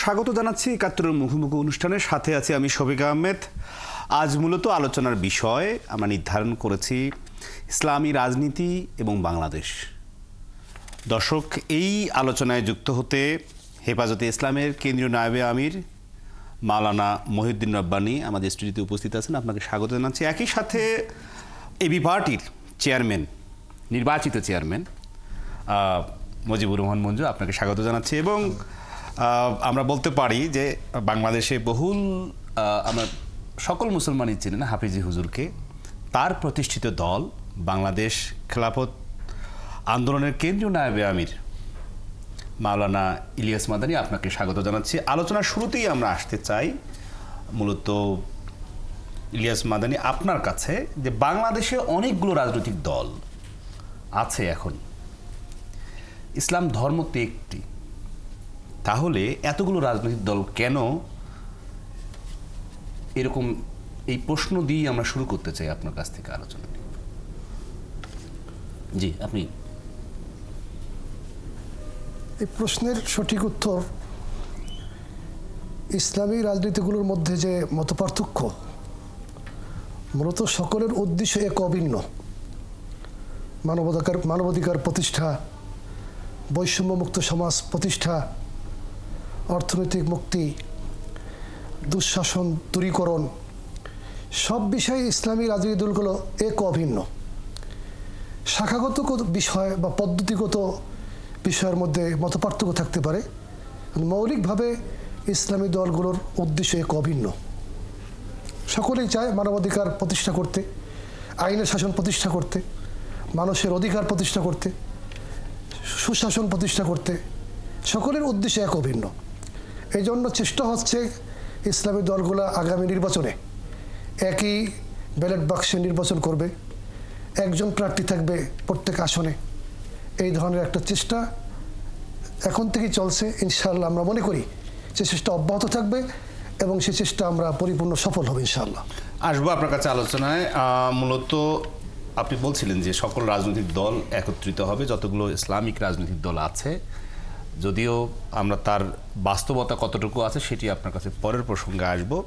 স্বাগত জানাচ্ছি একাত্তরের মুখোমুখি অনুষ্ঠানের সাথে আছি আমি শফিক আহমেদ। আজ মূলত আলোচনার বিষয় আমরা নির্ধারণ করেছি ইসলামী রাজনীতি এবং বাংলাদেশ। দর্শক, এই আলোচনায় যুক্ত হতে হেফাজতে ইসলামের কেন্দ্রীয় নায়েবে আমির মাওলানা মহিউদ্দিন রব্বানী আমাদের স্টুডিওতে উপস্থিত আছেন, আপনাকে স্বাগত জানাচ্ছি। একই সাথে এবি পার্টির চেয়ারম্যান, নির্বাচিত চেয়ারম্যান মুজিবুর রহমান মঞ্জু, আপনাকে স্বাগত জানাচ্ছি। এবং আমরা বলতে পারি যে বাংলাদেশে বহুল আমরা সকল মুসলমানই চিনেন হাফিজি হুজুরকে। তার প্রতিষ্ঠিত দল বাংলাদেশ খেলাফত আন্দোলনের কেন্দ্রীয় নায়েবে আমির মাওলানা ইলিয়াস মাদানী, আপনাকে স্বাগত জানাচ্ছি। আলোচনার শুরুতেই আমরা আসতে চাই মূলত ইলিয়াস মাদানী আপনার কাছে, যে বাংলাদেশে অনেকগুলো রাজনৈতিক দল আছে এখন, ইসলাম ধর্ম তো একটি, তাহলে এতগুলো রাজনৈতিক দল কেন? এরকম এই প্রশ্ন দিয়ে আমরা শুরু করতে চাই আপনার কাছ থেকে আলোচনা। জি, আপনি। এই প্রশ্নের সঠিক উত্তর, ইসলামী রাজনীতিগুলোর মধ্যে যে মতপার্থক্য, মূলত সকলের উদ্দেশ্য এক অভিন্ন। মানবাধিকার প্রতিষ্ঠা, বৈষম্যমুক্ত সমাজ প্রতিষ্ঠা, অর্থনৈতিক মুক্তি, দুঃশাসন দূরীকরণ, সব বিষয়ে ইসলামী রাজনৈতিক দলগুলো এক অভিন্ন। শাখাগত বিষয় বা পদ্ধতিগত বিষয়ের মধ্যে মতপার্থক্য থাকতে পারে, মৌলিকভাবে ইসলামী দলগুলোর উদ্দেশ্য এক অভিন্ন। সকলেই চায় মানবাধিকার প্রতিষ্ঠা করতে, আইনের শাসন প্রতিষ্ঠা করতে, মানুষের অধিকার প্রতিষ্ঠা করতে, সুশাসন প্রতিষ্ঠা করতে। সকলের উদ্দেশ্য এক অভিন্ন। এই জন্য চেষ্টা হচ্ছে ইসলামী দলগুলো আগামী নির্বাচনে একই ব্যালট বাক্সে নির্বাচন করবে, একজন প্রার্থী থাকবে প্রত্যেক আসনে। এই ধরনের একটা চেষ্টা এখন থেকেই চলছে। ইনশাআল্লাহ আমরা মনে করি যে চেষ্টা অব্যাহত থাকবে এবং সে চেষ্টা আমরা পরিপূর্ণ সফল হবে ইনশাআল্লাহ। আসবো আপনার কাছে আলোচনায়। মূলত আপনি বলছিলেন যে সকল রাজনৈতিক দল একত্রিত হবে, যতগুলো ইসলামিক রাজনৈতিক দল আছে, যদিও আমরা তার বাস্তবতা কতটুকু আছে সেটি আপনার কাছে পরের প্রসঙ্গে আসবো।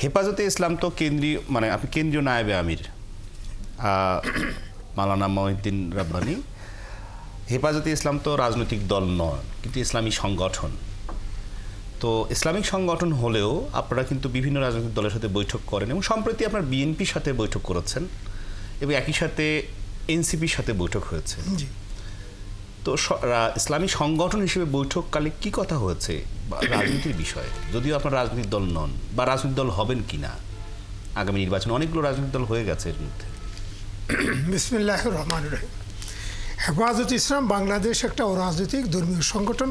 হেফাজতে ইসলাম তো কেন্দ্রীয়, মানে আপনি কেন্দ্রীয় নায়েবে আমির মাওলানা মহিউদ্দিন রব্বানী। হেফাজতে ইসলাম তো রাজনৈতিক দল নয়, কিন্তু ইসলামী সংগঠন। তো ইসলামিক সংগঠন হলেও আপনারা কিন্তু বিভিন্ন রাজনৈতিক দলের সাথে বৈঠক করেন, এবং সম্প্রতি আপনার বিএনপির সাথে বৈঠক করেছেন এবং একই সাথে এনসিপির সাথে বৈঠক হয়েছে। তো ইসলামী সংগঠন হিসেবে বৈঠককালে কি কথা হয়েছে রাজনীতির বিষয়ে, যদিও আপনার রাজনৈতিক দল নন, বা রাজনৈতিক দল হবেন কিনা আগামী নির্বাচনে? অনেকগুলো রাজনৈতিক দল হয়ে গেছে এর মধ্যে। বিসমিল্লাহির রহমানির রহিম। হেফাজত ইসলাম বাংলাদেশ একটা অরাজনৈতিক ধর্মীয় সংগঠন।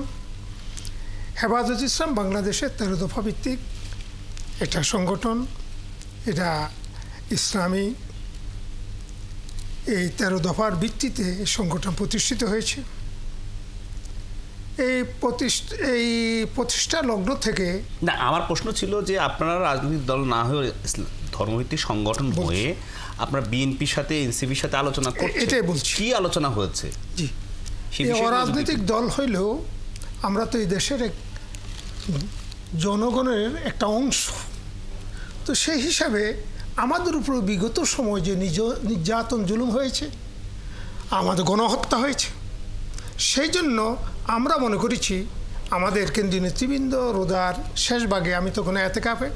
হেফাজত ইসলাম বাংলাদেশের 13 দফা ভিত্তিক একটা সংগঠন। এটা ইসলামী এই 13 দফার ভিত্তিতে সংগঠন প্রতিষ্ঠিত হয়েছে। এই প্রতিষ্ঠা লগ্ন থেকে না, আমার প্রশ্ন ছিল যে আপনারা রাজনৈতিক দল না হয়ে ধর্মভিত্তিক সংগঠন হয়ে আপনারা বিএনপির সাথে এনসিপির সাথে আলোচনা করছেন, এটাই বলছি। কি আলোচনা হয়েছে? জি, অরাজনৈতিক দল হইলেও আমরা তো এই দেশের এক জনগণের একটা অংশ। তো সেই হিসাবে আমাদের উপর বিগত সময় যে নির্যাতন জুলুম হয়েছে, আমাদের গণহত্যা হয়েছে, সেই জন্য আমরা মনে করেছি আমাদের কেন্দ্রীয় নেতৃবৃন্দ রোজার শেষ ভাগে, আমি তখন এতেকাফে,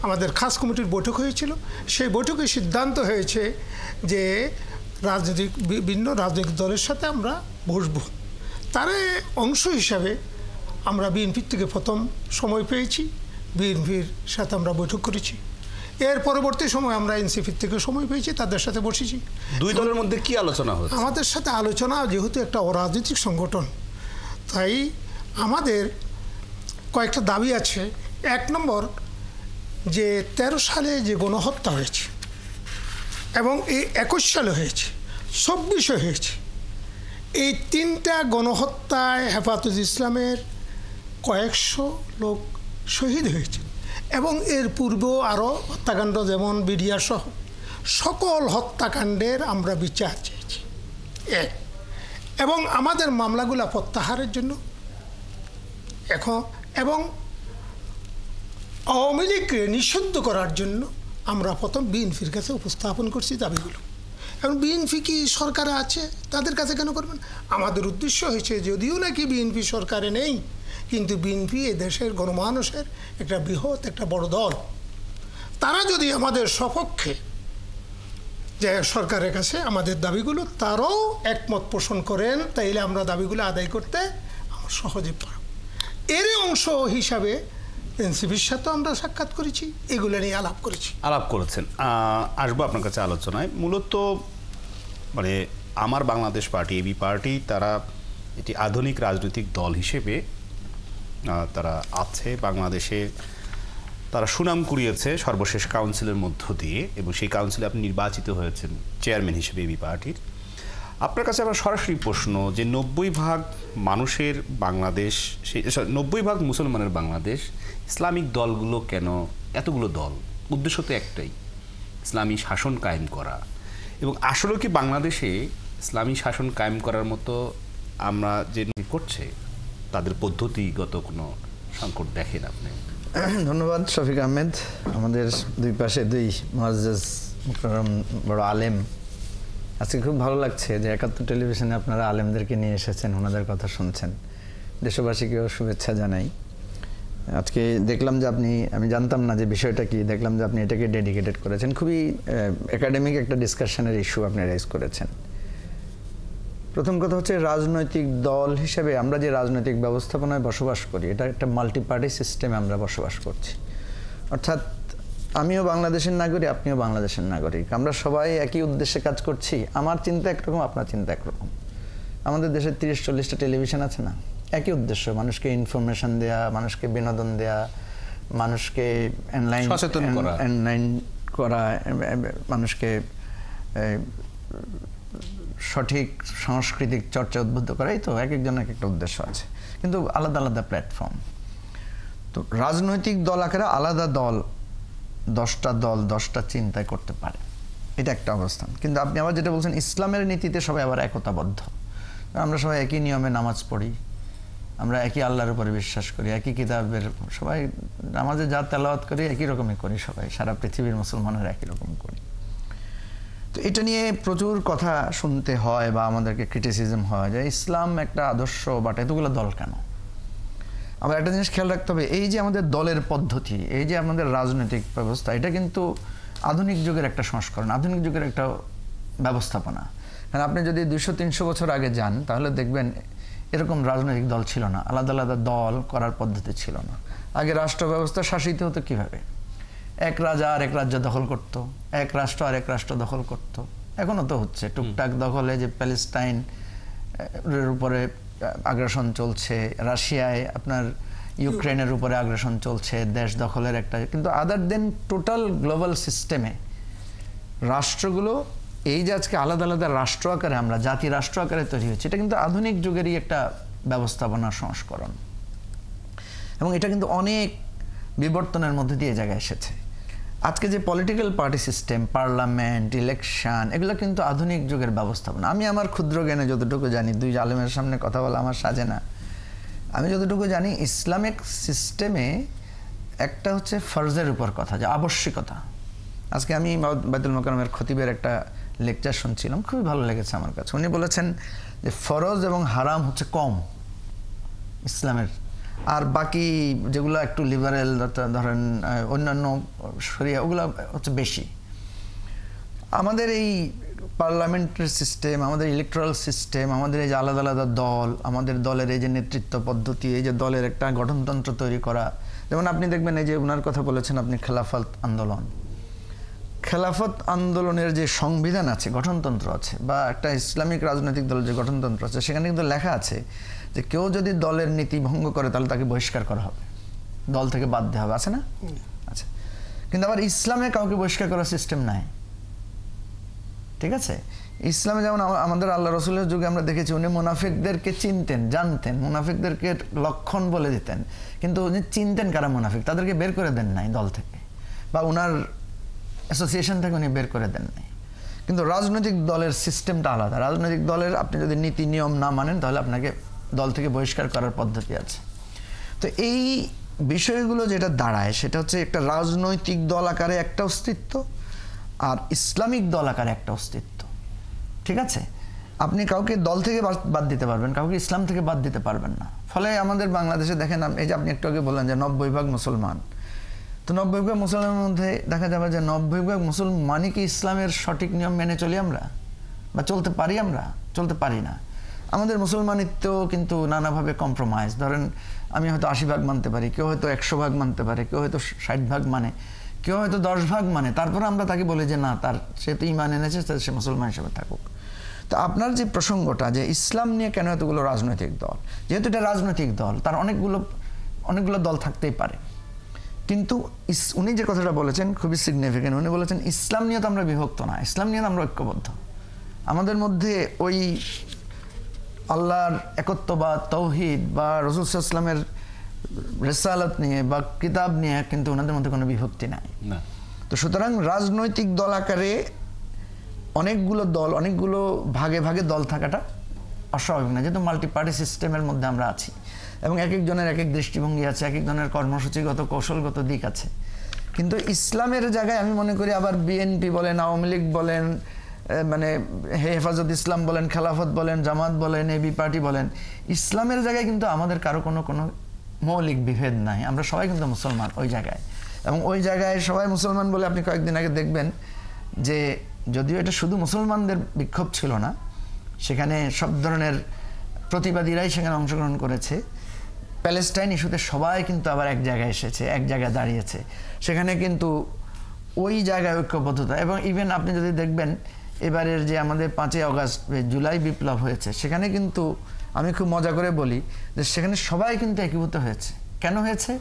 আমাদের খাস কমিটির বৈঠক হয়েছিল। সেই বৈঠকে সিদ্ধান্ত হয়েছে যে বিভিন্ন রাজনৈতিক দলের সাথে আমরা বসব। তার অংশ হিসাবে আমরা বিএনপির থেকে প্রথম সময় পেয়েছি, বিএনপির সাথে আমরা বৈঠক করেছি। এর পরবর্তী সময় আমরা এনসিপির থেকে সময় পেয়েছি, তাদের সাথে বসেছি। দুই দলের মধ্যে কি আলোচনা হচ্ছে? আমাদের সাথে আলোচনা, যেহেতু একটা অরাজনৈতিক সংগঠন, তাই আমাদের কয়েকটা দাবি আছে। 1 নম্বর, যে 13 সালে যে গণহত্যা হয়েছে এবং এই 21 সালে হয়েছে, 24 হয়েছে, এই 3টা গণহত্যায় হেফাজত ইসলামের কয়েকশো লোক শহীদ হয়েছে। এবং এর পূর্বেও আরও হত্যাকাণ্ড, যেমন বিডিআর সহ সকল হত্যাকাণ্ডের আমরা বিচার চেয়েছি। এবং আমাদের মামলাগুলো প্রত্যাহারের জন্য এবং আওয়ামী লীগকে নিষিদ্ধ করার জন্য আমরা প্রথম বিএনপির কাছে উপস্থাপন করছি দাবিগুলো। এখন বিএনপি কি সরকারে আছে, তাদের কাছে কেন করবেন? আমাদের উদ্দেশ্য হয়েছে যদিও নাকি বিএনপি সরকারে নেই, কিন্তু বিএনপি এ দেশের গণমানুষের একটা বৃহৎ একটা বড় দল। তারা যদি আমাদের সপক্ষে যে সরকারের কাছে আমাদের দাবিগুলো তারাও একমত পোষণ করেন, তাইলে আমরা দাবিগুলো আদায় করতে আমরা সহজে পারব। এর অংশ হিসাবে এনসিপির সাথে আমরা সাক্ষাৎ করেছি, এগুলো নিয়ে আলাপ করেছি। আলাপ করেছেন। আসবো আপনার কাছে আলোচনায়। মূলত মানে আমার বাংলাদেশ পার্টি, এবি পার্টি, তারা এটি আধুনিক রাজনৈতিক দল হিসেবে তারা আছে বাংলাদেশে। তারা সুনাম কুড়িয়েছে সর্বশেষ কাউন্সিলের মধ্য দিয়ে, এবং সেই কাউন্সিলে আপনি নির্বাচিত হয়েছেন চেয়ারম্যান হিসেবে এবি পার্টির। আপনার কাছে আমার সরাসরি প্রশ্ন যে 90% মানুষের বাংলাদেশ, 90% মুসলমানের বাংলাদেশ, ইসলামিক দলগুলো কেন এতগুলো দল? উদ্দেশ্য তো একটাই, ইসলামী শাসন কায়েম করা। এবং আসলে কি বাংলাদেশে ইসলামী শাসন কায়েম করার মতো আমরা যে করছে তাদের পদ্ধতিগত কোনো সংকট দেখেন আপনি? ধন্যবাদ শফিক আহমেদ। আমাদের দুই পাশে দুই মুআজ্জাজ মুকররম বড় আলেম। আজকে খুব ভালো লাগছে যে ৭১ টেলিভিশনে আপনারা আলেমদেরকে নিয়ে এসেছেন, ওনাদের কথা শুনছেন। দেশবাসীকেও শুভেচ্ছা জানাই। আজকে দেখলাম যে আমি জানতাম না যে বিষয়টা কি, দেখলাম যে আপনি এটাকে ডেডিকেটেড করেছেন। খুবই একাডেমিক একটা ডিসকাশনের ইস্যু আপনি রাইজ করেছেন। প্রথম কথা হচ্ছে, রাজনৈতিক দল হিসেবে আমরা যে রাজনৈতিক ব্যবস্থাপনায় বসবাস করি, এটা একটা মাল্টি পার্টি সিস্টেমে আমরা বসবাস করছি। অর্থাৎ আমিও বাংলাদেশের নাগরিক, আপনিও বাংলাদেশের নাগরিক। আমরা সবাই একই উদ্দেশ্যে কাজ করছি। আমার চিন্তা একরকম, আপনার চিন্তা একরকম। আমাদের দেশে ৩০-৪০টা টেলিভিশন আছে না, একই উদ্দেশ্য, মানুষকে ইনফরমেশন দেয়া, মানুষকে বিনোদন দেয়া, মানুষকে সচেতন করা, মানুষকে সঠিক সাংস্কৃতিক চর্চা উদ্বুদ্ধ করা। এই তো এক একজনের এক একটা উদ্দেশ্য আছে, কিন্তু আলাদা আলাদা প্ল্যাটফর্ম। তো রাজনৈতিক দল আকারে আলাদা দল, 10টা দল 10টা চিন্তায় করতে পারে, এটা একটা অবস্থান। কিন্তু আপনি আবার যেটা বলছেন, ইসলামের নীতিতে সবাই আবার একতাবদ্ধ। আমরা সবাই একই নিয়মে নামাজ পড়ি, আমরা একই আল্লাহর উপরে বিশ্বাস করি, একই কিতাবের, সবাই নামাজে যা তেলাওয়াত করি একই রকমই করি, সবাই সারা পৃথিবীর মুসলমানেরা একই রকম করি। তো এটা নিয়ে প্রচুর কথা শুনতে হয় বা আমাদেরকে ক্রিটিসিজম হয় যে ইসলাম একটা আদর্শ, বাট এতগুলো দল কেন? আমরা একটা জিনিস খেয়াল রাখতে হবে, এই যে আমাদের দলের পদ্ধতি, এই যে আমাদের রাজনৈতিক ব্যবস্থা, এটা কিন্তু আধুনিক যুগের একটা সংস্করণ, আধুনিক যুগের একটা ব্যবস্থাপনা। কারণ আপনি যদি 200-300 বছর আগে যান, তাহলে দেখবেন এরকম রাজনৈতিক দল ছিল না, আলাদা আলাদা দল করার পদ্ধতি ছিল না। আগে রাষ্ট্র ব্যবস্থা শাসিত হতো কিভাবে? এক রাজা আর এক রাজ্য দখল করত, এক রাষ্ট্র আর এক রাষ্ট্র দখল করত। এখনও তো হচ্ছে টুকটাক দখলে, যে প্যালেস্টাইন এর উপরে আগ্রাসন চলছে, রাশিয়ায় আপনার ইউক্রেনের উপরে আগ্রাসন চলছে, দেশ দখলের একটা। কিন্তু আদার দেন টোটাল গ্লোবাল সিস্টেমে রাষ্ট্রগুলো, এই যে আজকে আলাদা আলাদা রাষ্ট্র আকারে আমরা জাতি রাষ্ট্র আকারে তৈরি হচ্ছে, এটা কিন্তু আধুনিক যুগেরই একটা ব্যবস্থাপনা সংস্করণ, এবং এটা কিন্তু অনেক বিবর্তনের মধ্যে দিয়ে জায়গায় এসেছে। আজকে যে political party system, parliament, election, এগুলো কিন্তু আধুনিক যুগের ব্যবস্থাপনা। আমি আমার ক্ষুদ্র জ্ঞানে যতটুকু জানি, দুই আলেমের সামনে কথা বলা আমার সাজে না, আমি যতটুকু জানি ইসলামিক সিস্টেমে একটা হচ্ছে ফরজের উপর কথা, যে আবশ্যিকতা। আজকে আমি বাইতুল মোকাররমের খতিবের একটা লেকচার শুনছিলাম, খুবই ভালো লেগেছে আমার কাছে। উনি বলেছেন যে ফরজ এবং হারাম হচ্ছে কম ইসলামের, আর বাকি যেগুলো একটু লিবারেল, ধরেন অন্যান্য শরিয়া, ওগুলো হচ্ছে বেশি। আমাদের এই পার্লামেন্টারি সিস্টেম, আমাদের ইলেকট্রাল সিস্টেম, আমাদের এই যে আলাদা আলাদা দল, আমাদের দলের এই যে নেতৃত্ব পদ্ধতি, এই যে দলের একটা গঠনতন্ত্র তৈরি করা, যেমন আপনি দেখবেন এই যে ওনার কথা বলেছেন আপনি, খেলাফত আন্দোলন, খেলাফত আন্দোলনের যে সংবিধান আছে, গঠনতন্ত্র আছে, বা একটা ইসলামিক রাজনৈতিক দলের যে গঠনতন্ত্র আছে, সেখানে কিন্তু লেখা আছে যে কেউ যদি দলের নীতি ভঙ্গ করে তাহলে তাকে বহিষ্কার করা হবে, দল থেকে বাদ দেওয়া হবে, আছে না? আচ্ছা, কিন্তু আবার ইসলামে কাউকে বহিষ্কার করার সিস্টেম নাই, ঠিক আছে? ইসলামে যেমন আমাদের আল্লাহ রসুলের যুগে আমরা দেখেছি, উনি মুনাফিকদেরকে চিনতেন, জানতেন, মুনাফিকদেরকে লক্ষণ বলে দিতেন, কিন্তু উনি চিনতেন কারা মুনাফিক, তাদেরকে বের করে দেন নাই দল থেকে, বা উনার অ্যাসোসিয়েশন থেকে উনি বের করে দেন নাই। কিন্তু রাজনৈতিক দলের সিস্টেমটা আলাদা। রাজনৈতিক দলের আপনি যদি নীতি নিয়ম না মানেন, তাহলে আপনাকে দল থেকে বহিষ্কার করার পদ্ধতি আছে। তো এই বিষয়গুলো যেটা দাঁড়ায় সেটা হচ্ছে একটা রাজনৈতিক দল আকারে একটা অস্তিত্ব আর ইসলামিক দল আকারে একটা অস্তিত্ব। ঠিক আছে, আপনি কাউকে দল থেকে বাদ দিতে পারবেন, কাউকে ইসলাম থেকে বাদ দিতে পারবেন না। ফলে আমাদের বাংলাদেশে দেখেন, এই যে আপনি একটু আগে বললেন যে 90% মুসলমান, তো 90% মুসলমানের মধ্যে দেখা যাবে যে 90% মুসলমানই কি ইসলামের সঠিক নিয়ম মেনে চলি আমরা, বা চলতে পারি? আমরা চলতে পারি না। আমাদের মুসলমানিত্ব কিন্তু নানাভাবে কম্প্রোমাইজ। ধরেন আমি হয়তো 80% মানতে পারি, কেউ হয়তো 100% মানতে পারে, কেউ হয়তো 60% মানে, কেউ হয়তো 10% মানে, তারপরে আমরা তাকে বলি যে না, সে তো ঈমান এনেছে, সে মুসলমান হিসেবে থাকুক। তো আপনার যে প্রসঙ্গটা যে ইসলাম নিয়ে কেন এতগুলো রাজনৈতিক দল, যেহেতু এটা রাজনৈতিক দল, তার অনেকগুলো দল থাকতেই পারে, কিন্তু উনি যে কথাটা বলেছেন খুবই সিগনিফিকেন্ট। উনি বলেছেন ইসলাম নিয়ে তো আমরা বিভক্ত না, ইসলাম নিয়ে তো আমরা ঐক্যবদ্ধ। আমাদের মধ্যে ওই আল্লাহর একত্ববাদ, তৌহিদ বা রাসূল সাল্লাল্লাহু আলাইহি ওয়াসাল্লামের রিসালাত নিয়ে বা কিতাব নিয়ে কিন্তু ওনাদের মধ্যে কোনো বিভক্তি নাই। তো সুতরাং রাজনৈতিক দল আকারে অনেকগুলো দল, অনেকগুলো ভাগে ভাগে দল থাকাটা অস্বাভাবিক না, যেহেতু মাল্টি পার্টি সিস্টেমের মধ্যে আমরা আছি এবং এক একজনের এক এক দৃষ্টিভঙ্গি আছে, এক একজনের কর্মসূচিগত কৌশলগত দিক আছে। কিন্তু ইসলামের জায়গায় আমি মনে করি আবার বিএনপি বলেন, আওয়ামী লীগ বলেন, মানে হেফাজত ইসলাম বলেন, খেলাফত বলেন, জামাত বলেন, এবি পার্টি বলেন, ইসলামের জায়গায় কিন্তু আমাদের কারো কোনো মৌলিক বিভেদ নাই। আমরা সবাই কিন্তু মুসলমান ওই জায়গায়, এবং ওই জায়গায় সবাই মুসলমান বলে আপনি কয়েকদিন আগে দেখবেন যে যদিও এটা শুধু মুসলমানদের বিক্ষোভ ছিল না, সেখানে সব ধরনের প্রতিবাদীরাই সেখানে অংশগ্রহণ করেছে। প্যালেস্টাইন ইস্যুতে সবাই কিন্তু আবার এক জায়গায় এসেছে, এক জায়গায় দাঁড়িয়েছে। সেখানে কিন্তু ওই জায়গায় ঐক্যবদ্ধতা, এবং ইভেন আপনি যদি দেখবেন এবারের যে আমাদের 5ই আগস্ট জুলাই বিপ্লব হয়েছে, সেখানে কিন্তু আমি খুব মজা করে বলি যে সেখানে সবাই কিন্তু একীভূত হয়েছে। কেন হয়েছে?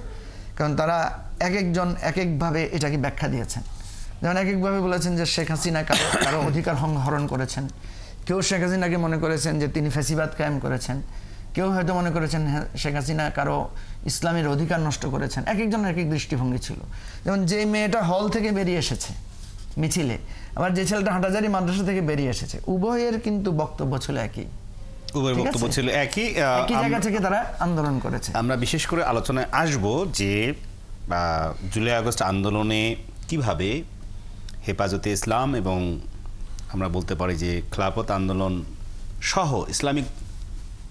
কারণ তারা এক একজন এক একভাবে এটাকে ব্যাখ্যা দিয়েছেন। যেমন এক একভাবে বলেছেন যে শেখ হাসিনা কারো অধিকার হরণ করেছেন, কেউ শেখ হাসিনাকে মনে করেছেন যে তিনি ফ্যাসিবাদ কায়েম করেছেন, কেউ হয়তো মনে করেছেন শেখ হাসিনা কারো ইসলামের অধিকার নষ্ট করেছেন। এক একজনের এক এক দৃষ্টিভঙ্গি ছিল। যেমন যে মেয়েটা হল থেকে বেরিয়ে এসেছে মিছিলে, আবার যে ছেলেটা হাঁটাজারি মাদ্রাসা থেকে বেরিয়ে এসেছে, উভয়ের কিন্তু বক্তব্য ছিল একই, উভয়ের বক্তব্য ছিল একই জায়গা থেকে তারা আন্দোলন করেছে। আমরা বিশেষ করে আলোচনায় আসব যে জুলাই আগস্ট আন্দোলনে কিভাবে হেফাজতে ইসলাম এবং আমরা বলতে পারি যে খেলাফত আন্দোলন সহ ইসলামিক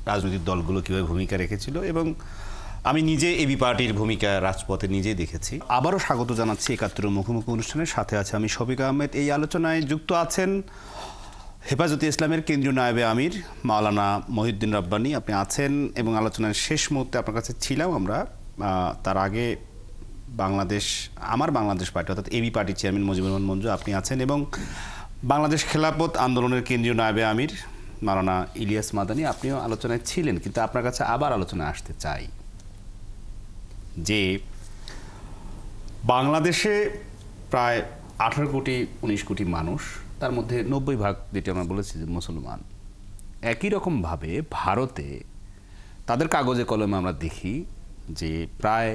রাজনৈতিক দলগুলো কীভাবে ভূমিকা রেখেছিল, এবং আমি নিজে এবি পার্টির ভূমিকা রাজপথে নিজেই দেখেছি। আবারও স্বাগত জানাচ্ছি ৭১ মুখোমুখি অনুষ্ঠানের সাথে আছে আমি শফিক আহমেদ। এই আলোচনায় যুক্ত আছেন হেফাজতে ইসলামের কেন্দ্রীয় নায়েবে আমির মাওলানা মহিউদ্দিন রাব্বানী, আপনি আছেন, এবং আলোচনার শেষ মুহূর্তে আপনার কাছে ছিলাম আমরা। তার আগে আমার বাংলাদেশ পার্টি অর্থাৎ এবি পার্টির চেয়ারম্যান মুজিবুর রহমান মঞ্জু আপনি আছেন, এবং বাংলাদেশ খেলাফত আন্দোলনের কেন্দ্রীয় নায়েবে আমির মাওলানা ইলিয়াস মাদানী আপনিও আলোচনায় ছিলেন। কিন্তু আপনার কাছে আবার আলোচনায় আসতে চাই যে বাংলাদেশে প্রায় 18 কোটি 19 কোটি মানুষ, তার মধ্যে 90% যেটি আমরা বলেছি যে মুসলমান। একই রকমভাবে ভারতে তাদের কাগজে কলমে আমরা দেখি যে প্রায়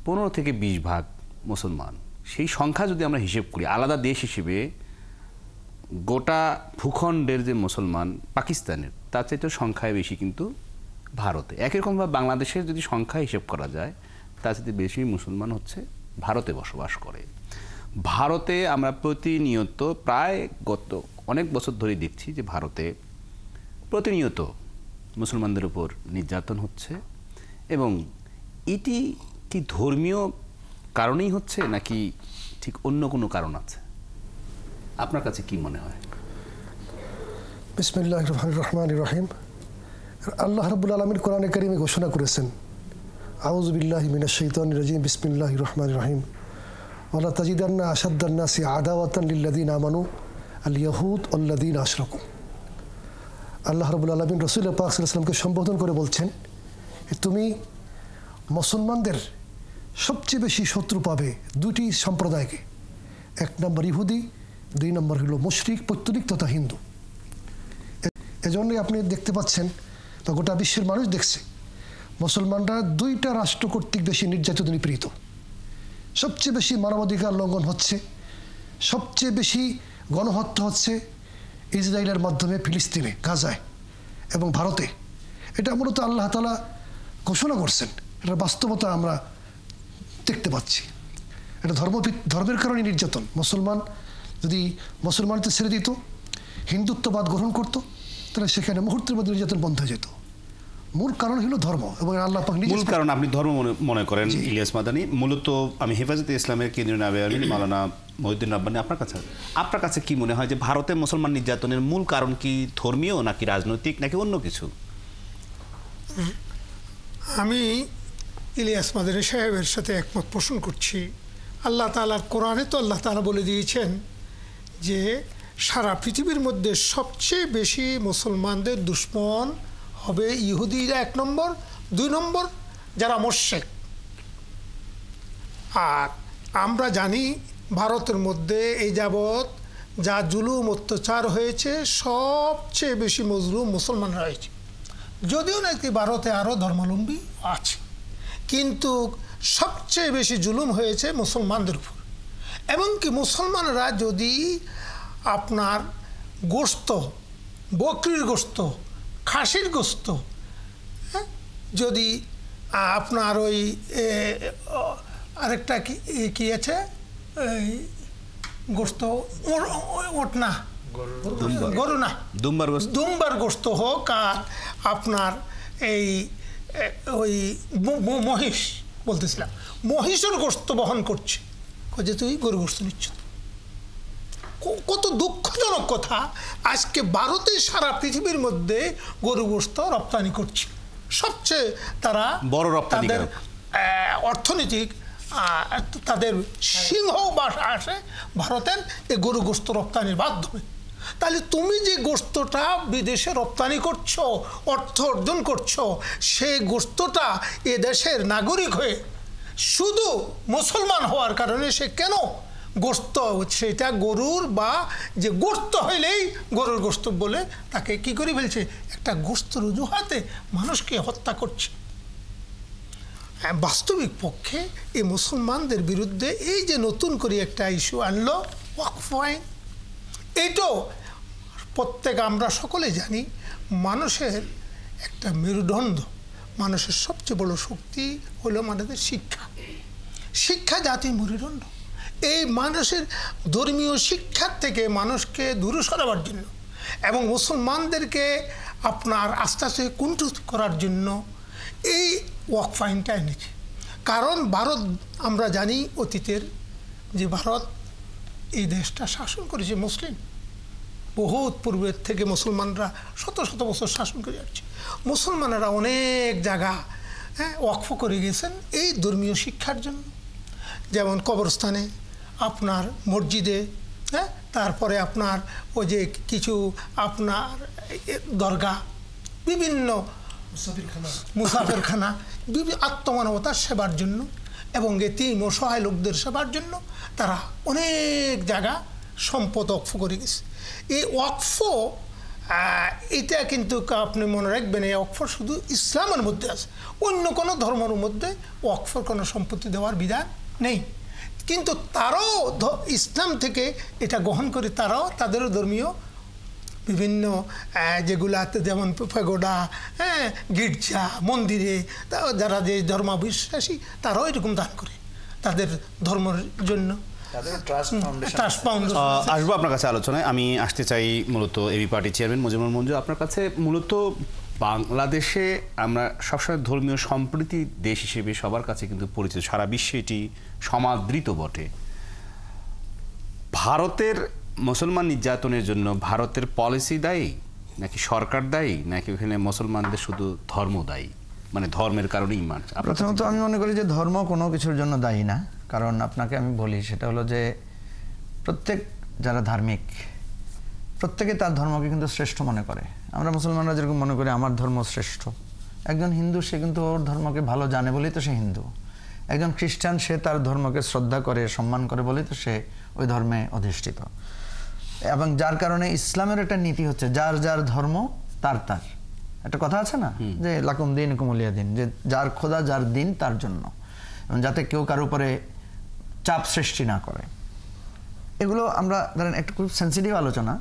15 থেকে 20% মুসলমান। সেই সংখ্যা যদি আমরা হিসেব করি আলাদা দেশ হিসেবে, গোটা ভূখণ্ডের যে মুসলমান পাকিস্তানের তার চাইতে সংখ্যায় বেশি কিন্তু ভারতে। একই রকমভাবে বাংলাদেশের যদি সংখ্যা হিসেব করা যায় তার চাইতে বেশি মুসলমান হচ্ছে ভারতে বসবাস করে। ভারতে আমরা প্রতিনিয়ত প্রায় গত অনেক বছর ধরেই দেখছি যে ভারতে প্রতিনিয়ত মুসলমানদের উপর নির্যাতন হচ্ছে, এবং এটি কি ধর্মীয় কারণেই হচ্ছে নাকি ঠিক অন্য কোনো কারণ আছে? আপনার কাছে কি মনে হয়? বিসমিল্লাহির রহমানির রহিম। আল্লাহ রাব্বুল আলামিন কোরআনে কারিমে ঘোষণা করেছেন, আউযু বিল্লাহি মিনাশ শাইতানির রাজিম, বিসমিল্লাহির রহমানির রহিম, ওয়ালা তাজিদান্না আশাদ্দান নাসি আদাওয়াতান লিল্লাযিনা আমানু আল ইয়াহুদ ওয়াল্লাযিনা আশরাকু। আল্লাহ রাব্বুল আলামিন রাসূল পাক সাল্লাল্লাহু আলাইহি ওয়াসাল্লামকে সম্বোধন করে বলছেন, তুমি মুসলমানদের সবচেয়ে বেশি শত্রু পাবে দুটি সম্প্রদায়কে, 1 নম্বর ইহুদি, 2 নম্বর হলো মুশরিক, পৈতৃক তথা হিন্দু। এজন্যই আপনি দেখতে পাচ্ছেন বা গোটা বিশ্বের মানুষ দেখছে মুসলমানরা 2টা রাষ্ট্র কর্তৃক বেশি নির্যাতিত, নিপীড়িত, সবচেয়ে বেশি মানবাধিকার লঙ্ঘন হচ্ছে, সবচেয়ে বেশি গণহত্যা হচ্ছে ইসরায়েলের মাধ্যমে ফিলিস্তিনে, গাজায় এবং ভারতে। এটা মূলত আল্লাহ তাআলা ঘোষণা করছেন, এটার বাস্তবতা আমরা দেখতে পাচ্ছি। এটা ধর্মের কারণে নির্যাতন। মুসলমান যদি মুসলমানদের ছেড়ে দিত, হিন্দুত্ববাদ গ্রহণ করত, তাহলে সেখানে মুহূর্তের মধ্যে নির্যাতন বন্ধ হয়ে যেত। মূল কারণ হলো ধর্ম, এবং আল্লাহ পাক নিজে মূল কারণ আপনি ধর্ম মনে করেন ইলিয়াস মাদানী। মূলত আমি হেফাজতে ইসলামের কেন্দ্রীয় নায়েবে আমির মাওলানা মহিউদ্দিন রাব্বানী, আপনার কাছে কি মনে হয় যে ভারতে মুসলমান নির্যাতনের মূল কারণ কি ধর্মীয়, নাকি রাজনৈতিক, নাকি অন্য কিছু? আমি ইলিয়াস মাদানী সাহেবের সাথে একমত পোষণ করছি। আল্লাহ তাআলার কোরআনে তো আল্লাহ তাআলা বলে দিয়েছেন যে সারা পৃথিবীর মধ্যে সবচেয়ে বেশি মুসলমানদের দুশ্মন হবে ইহুদিরা 1 নম্বর, 2 নম্বর যারা মোশরিক। আর আমরা জানি ভারতের মধ্যে এই যাবৎ যা জুলুম অত্যাচার হয়েছে, সবচেয়ে বেশি মজলুম মুসলমানরা হয়েছে। যদিও নাকি ভারতে আরও ধর্মাবলম্বী আছে, কিন্তু সবচেয়ে বেশি জুলুম হয়েছে মুসলমানদের উপর। এমনকি মুসলমানরা যদি আপনার গোশত, বকরির গোশত, খাসির গোশত, যদি আপনার ওই আরেকটা কি আছে, গোশত ওট না, গরু না, দুম্বার গোশত হোক, আর আপনার এই ওই মহিষ, বলতেছিলাম মহিষের গোশত বহন করছে, যে তুই গরু গোশত নিচ্ছ। কত দুঃখজনক কথা, আজকে ভারতে সারা পৃথিবীর মধ্যে গরু গোশত রপ্তানি করছে। সবচেয়ে তারা বড় রপ্তানি, তাদের অর্থনৈতিক তাদের সিংহ বাসা আসে ভারতের এই গরু গোশত রপ্তানির মাধ্যমে। তাহলে তুমি যে গোশতটা বিদেশে রপ্তানি করছো, অর্থ অর্জন করছো, সেই গোশতটা এ দেশের নাগরিক হয়ে শুধু মুসলমান হওয়ার কারণে সে কেন গোশত, সেটা গরুর বা যে গোশত হইলেই গরুর গোশত বলে তাকে কি করে ফেলছে, একটা গোশতের অজুহাতে মানুষকে হত্যা করছে। বাস্তবিক পক্ষে এই মুসলমানদের বিরুদ্ধে এই যে নতুন করে একটা ইস্যু আনলো ওয়াকফ আইন, এইটাও প্রত্যেক আমরা সকলে জানি মানুষের একটা মেরুদণ্ড, মানুষের সবচেয়ে বড় শক্তি হলো আমাদের শিক্ষা। শিক্ষা জাতির মেরুদণ্ড। এই মানুষের ধর্মীয় শিক্ষার থেকে মানুষকে দূরে সরাবার জন্য এবং মুসলমানদেরকে আপনার আস্তে আস্তে কুণ্ঠিত করার জন্য এই ওয়াকফ আইনটা এনেছে। কারণ ভারত আমরা জানি অতীতের যে ভারত এই দেশটা শাসন করেছে মুসলিম, বহুত পূর্বের থেকে মুসলমানরা শত শত বছর শাসন করে যাচ্ছে। মুসলমানেরা অনেক জায়গা ওয়াকফ করে গেছেন এই ধর্মীয় শিক্ষার জন্য, যেমন কবরস্থানে, আপনার মসজিদে, তারপরে আপনার ওই যে কিছু আপনার দরগা, বিভিন্ন মুসাফিরখানা, আত্মমানবতার সেবার জন্য এবং এতিম ও সহায় লোকদের সেবার জন্য তারা অনেক জায়গা সম্পদ ওয়াকফ করে গেছে। এই ওয়াকফ এটা কিন্তু আপনি মনে রাখবেন, এই ওয়াকফ শুধু ইসলামের মধ্যে আছে, অন্য কোনো ধর্মের মধ্যে ওয়াকফের কোনো সম্পত্তি দেওয়ার বিধান নেই। কিন্তু তারাও ইসলাম থেকে এটা গ্রহণ করে, তারাও তাদেরও ধর্মীয় বিভিন্ন যেগুলাতে, যেমন পেগোডা, গির্জা, মন্দিরে যারা যে ধর্মাবিশ্বাসী তারাও এরকম দান করে তাদের ধর্মের জন্য। আসবো আপনার কাছে আলোচনায়। আমি আসতে চাই মূলত এবি পার্টি চেয়ারম্যান মুজিবুর মঞ্জু, আপনার কাছে। মূলত বাংলাদেশে আমরা সবসময় ধর্মীয় সম্প্রীতি দেশ হিসেবে সবার কাছে কিন্তু পরিচিত, সারা বিশ্বে এটি সমাদৃত বটে। ভারতের মুসলমান নির্যাতনের জন্য ভারতের পলিসি দায়ী, নাকি সরকার দায়ী, নাকি এখানে মুসলমানদের শুধু ধর্ম দায়ী, মানে ধর্মের কারণে ইমান? প্রথমত আমি মনে করি যে ধর্ম কোনো কিছুর জন্য দায়ী না। কারণ আপনাকে আমি বলি, সেটা হলো যে প্রত্যেক যারা ধার্মিক প্রত্যেকে তার ধর্মকে কিন্তু শ্রেষ্ঠ মনে করে। আমরা মুসলমানরা যেরকম মনে করি আমার ধর্ম শ্রেষ্ঠ, একজন হিন্দু সে কিন্তু ওর ধর্মকে ভালো জানে বলেই তো সে হিন্দু। একজন খ্রিস্টান সে তার ধর্মকে শ্রদ্ধা করে, সম্মান করে বলেই তো সে ওই ধর্মে অধিষ্ঠিত। এবং যার কারণে ইসলামের একটা নীতি হচ্ছে যার যার ধর্ম তার তার, একটা কথা আছে না যে লাকুম দিন কুমলিয়া দিন, যে যার খোদা যার দিন তার জন্য, এবং যাতে কেউ কারো উপরে চাপ সৃষ্টি না করে। এগুলো আমরা ধরেন একটু খুব সেন্সিটিভ আলোচনা,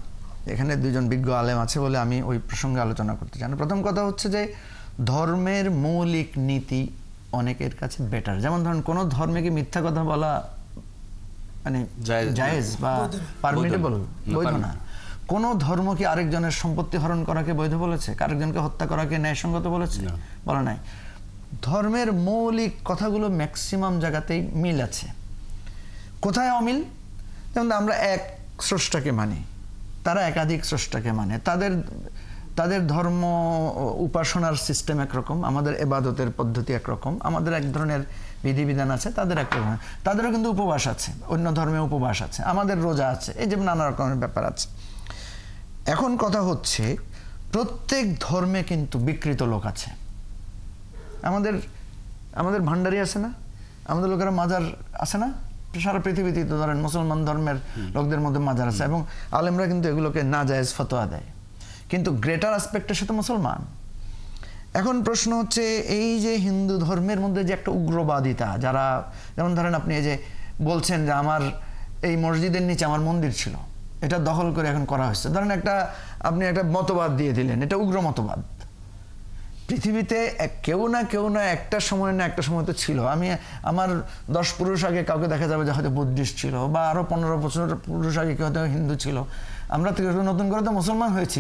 এখানে দুইজন বিজ্ঞ আলেম আছে বলে আমি ওই প্রসঙ্গে আলোচনা করতে চাই। প্রথম কথা হচ্ছে যে ধর্মের মৌলিক নীতি অনেকের কাছে বেটার। যেমন ধরুন কোনো ধর্মে কি মিথ্যা কথা বলা মানে জায়েজ বা পারমিটেবল? বৈধ না। কোন ধর্ম কি আরেকজনের সম্পত্তি হরণ করাকে বৈধ বলেছে? আরেকজনকে হত্যা করাকে ন্যায়সঙ্গত বলেছে? বলা নাই। ধর্মের মৌলিক কথাগুলো ম্যাক্সিমাম জায়গাতেই মিল আছে। কোথায় অমিল? যেমন আমরা এক স্রষ্টাকে মানি, তারা একাধিক স্রষ্টাকে মানে। তাদের ধর্ম উপাসনার সিস্টেম একরকম, আমাদের এবাদতের পদ্ধতি একরকম, আমাদের এক ধরনের বিধিবিধান আছে, তাদের একরকম। তাদেরও কিন্তু উপবাস আছে, অন্য ধর্মে উপবাস আছে, আমাদের রোজা আছে, এই যে নানা রকমের ব্যাপার আছে। এখন কথা হচ্ছে প্রত্যেক ধর্মে কিন্তু বিকৃত লোক আছে। আমাদের ভান্ডারি আছে না, আমাদের লোকেরা মাজার আছে না, সারা পৃথিবীতে তো ধরেন মুসলমান ধর্মের লোকদের মধ্যে মাজার আছে, এবং আলেমরা কিন্তু এগুলোকে নাজায়েজ ফতোয়া দেয়, কিন্তু গ্রেটার অ্যাসপেক্টের সাথে মুসলমান। এখন প্রশ্ন হচ্ছে এই যে হিন্দু ধর্মের মধ্যে যে একটা উগ্রবাদিতা, যারা যেমন ধরেন আপনি এই যে বলছেন যে আমার এই মসজিদের নিচে আমার মন্দির ছিল, এটা দখল করে এখন করা হচ্ছে, ধরেন আপনি একটা মতবাদ দিয়ে দিলেন, এটা উগ্র মতবাদ। পৃথিবীতে কেউ না একটা সময় তো ছিল। আমার 10 পুরুষ আগে কাউকে দেখা যাবে যে হয়তো বুদ্ধিস্ট ছিল, বা আরো 15 বছর পুরুষ আগে কেউ হয়তো হিন্দু ছিল। আমরা তো নতুন করে তো মুসলমান হয়েছি,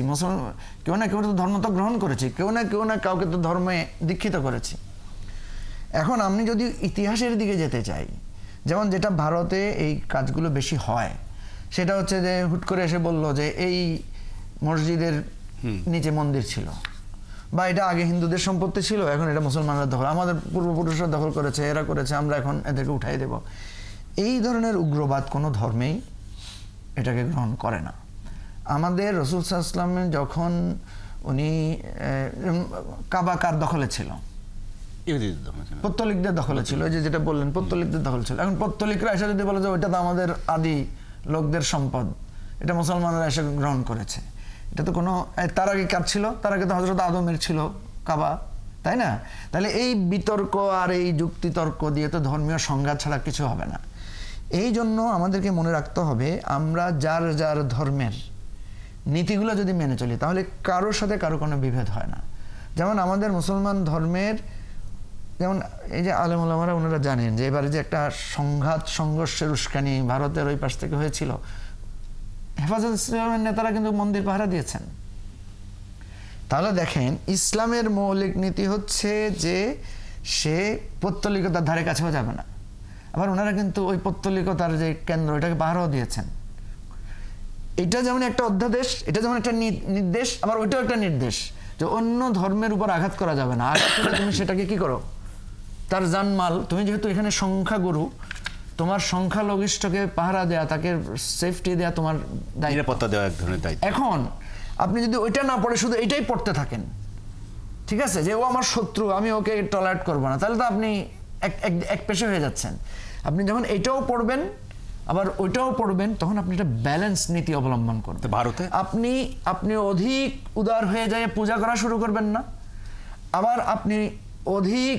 কেউ না কেউ তো ধর্ম তো গ্রহণ করেছি, কেউ না কাউকে তো ধর্মে দীক্ষিত করেছি। এখন আমি যদি ইতিহাসের দিকে যেতে চাই, যেমন যেটা ভারতে এই কাজগুলো বেশি হয়, সেটা হচ্ছে যে হুট করে এসে বলল যে এই মসজিদের নিচে মন্দির ছিল, বা এটা আগে হিন্দুদের সম্পত্তি ছিল, এখন এটা মুসলমানরা দখল, আমাদের পূর্বপুরুষরা দখল করেছে, এরা করেছে, আমরা এখন এদেরকে উঠাই দেব। এই ধরনের উগ্রবাদ কোনো ধর্মেই এটাকে গ্রহণ করে না। আমাদের রাসূল সাল্লাল্লাহু আলাইহি ওয়াসাল্লাম যখন উনি কাবা কার দখলে ছিল? পত্তলিকদের দখলে ছিল। এই যেটা বললেন পত্তলিকদের দখলে ছিল। এখন পত্তলিকরা এসে যদি বলে যে ওইটা তো আমাদের আদি লোকদের সম্পদ, এটা মুসলমানরা এসে গ্রহণ করেছে, এটা তো কোনো, তার আগে কার ছিল? তার আগে তো হযরত আদমের ছিল কাবা, তাই না? তাহলে এই বিতর্ক আর এই যুক্তিতর্ক দিয়ে তো ধর্মীয় সংঘাত ছাড়া কিছু হবে না। এই জন্য আমাদেরকে মনে রাখতে হবে, আমরা যার ধর্মের নীতিগুলো যদি মেনে চলি, তাহলে কারোর সাথে কারো কোনো বিভেদ হয় না। যেমন আমাদের মুসলমান ধর্মের, যেমন এই যে আলেম ওলামারা ওনারা জানেন যে এবারে যে একটা সংঘর্ষের উস্কানি ভারতের ওই পাশ থেকে হয়েছিল, হেফাজত ইসলামের নেতারা কিন্তু মন্দির পাহারা দিয়েছেন। তাহলে দেখেন, ইসলামের মৌলিক নীতি হচ্ছে যে সে পৌত্তলিকতার ধারে কাছেও যাবে না। আবার ওনারা কিন্তু ওই পৌত্তলিকতার যে কেন্দ্র, এটাকে পাহারাও দিয়েছেন। এটা যেমন একটা অধ্যাদেশ, এটা যেমন একটা নির্দেশ, আবার ওইটাও একটা নির্দেশ যে অন্য ধর্মের উপর আঘাত করা যাবে না। আঘাত করলে তুমি সেটাকে কি করো, তার জানমাল, তুমি যেহেতু এখানে সংখ্যাগুরু, তোমার সংখ্যালঘিষ্ঠকে পাহারা দেয়া, তাকে সেফটি দেয়া তোমার দায়িত্ব, নিরাপত্তা দেওয়া এক ধরনের দায়িত্ব। এখন আপনি যদি ওইটা না পড়ে শুধু এটাই পড়তে থাকেন, ঠিক আছে, যে ও আমার শত্রু, আমি ওকে টলারেট করবো না, তাহলে তো আপনি এক পেশে হয়ে যাচ্ছেন। আপনি যখন এটাও পড়বেন আবার ওইটাও পড়বেন, তখন আপনি একটা ব্যালেন্স নীতি অবলম্বন করবেন। ভারতে আপনি অধিক উদার হয়ে যায় পূজা করা শুরু করবেন না, আবার আপনি অধিক